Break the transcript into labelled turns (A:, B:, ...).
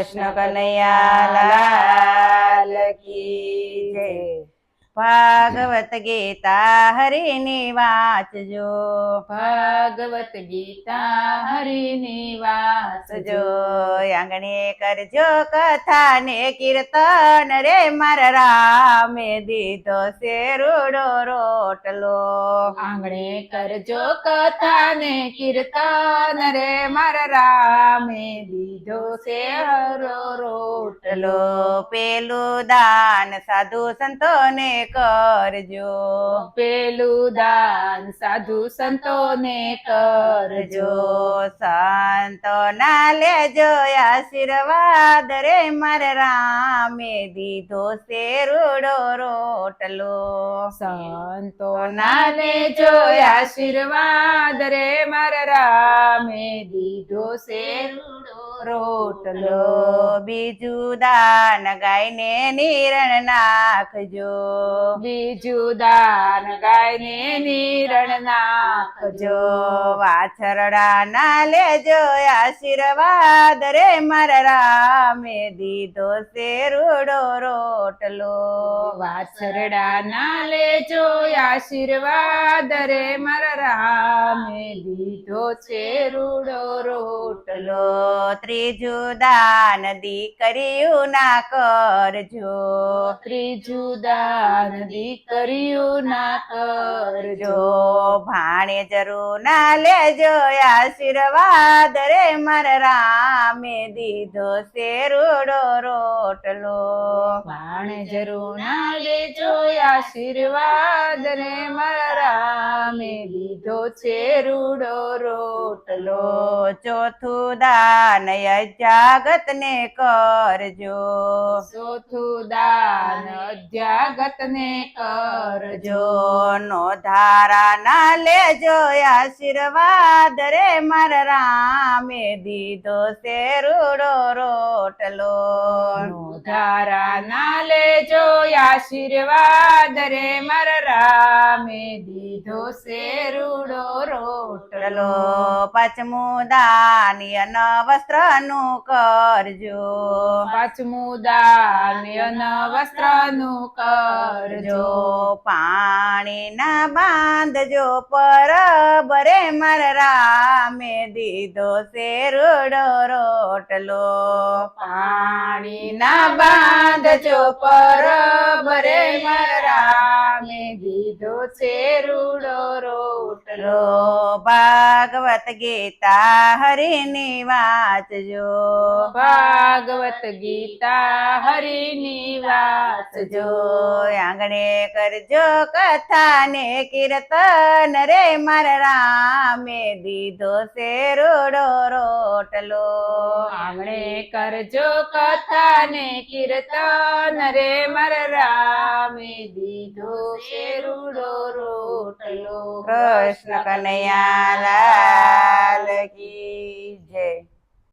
A: કૃષ્ણ કનૈયા લાલ કી જય। ભાગવત ગીતા હરિની વાંચજો,
B: ભાગવત ગીતા હરિની વાંચજો।
A: આંગણે કરજો કથા ને કીર્તન રે મારા રામે દીધો છે રૂડો રોટલો।
B: આંગણે કરજો કથા ને કીર્તન રે મારા રામે દીધો છે હરો રોટલો।
A: પેલું દાન સાધુ સંતોને કરજો,
B: પેલું દાન સાધુ સંતોને કરજો।
A: સંતોના લેજો આશીર્વાદ રે મારા રામે દીધો છે રૂડો રોટલો।
B: સંતોના લેજો આશીર્વાદ રે મારા રામે દીધો છે રૂડો રોટલો।
A: બીજું દાન ગાયને નિરણ નાખજો,
B: બીજું દાન ગાયને નિરણ નાખજો।
A: વાછરડા ના લેજો આશીર્વાદ રે મારા રામે દીધો છે રૂડો રોટલો।
B: વાછરડા ના લેજો આશીર્વાદ રે મારા રામે દીધો છે રૂડો રોટલો।
A: ત્રીજું દાન દીકરીયું ના કરજો,
B: ત્રીજું દાન દીકરીયું ના કરજો।
A: ભાણેજરું ના લેજો આશીર્વાદ રે મારા રામે દીધો છે રૂડો રોટલો।
B: ભાણેજરું ના લેજો આશીર્વાદ રે મારા રામે દીધો છે રૂડો રોટલો।
A: ચોથું દાન અજાગત ને કરજો,
B: ચોથું દાન અધ્યાગત ને કરજો।
A: નો ધારા ના લેજો આશીર્વાદ રે મારા રામે દીધો છે રૂડો રોટલો।
B: ધારા ના લેજો આશીર્વાદ રે મારા રામે દીધો છે રૂડો રોટલો।
A: પાંચમું દાન અન વસ્ત્ર નું કરજો,
B: પાંચમું દાન અન વસ્ત્ર નું કરજો।
A: પાણી ના બાંધજો પરબ રે મારા રામે દીધો છે રૂડો રોટલો।
B: પાણી ના બાંધજો પરબ રે મારા રામે દીધો છે રૂડો રોટલો।
A: ભાગવત ગીતા હરિની વાંચજો,
B: ભાગવત ગીતા હરિની વાંચજો।
A: આંગણે કરજો કથા ને કીર્તન રે મારા રામે દીધો છે રૂડો રોટલો।
B: આંગણે કરજો કથા ને કીર્તન રે મારા રામે દીધો છે રૂડો રોટલો।
A: કૃષ્ણ કનૈયા લાલ કી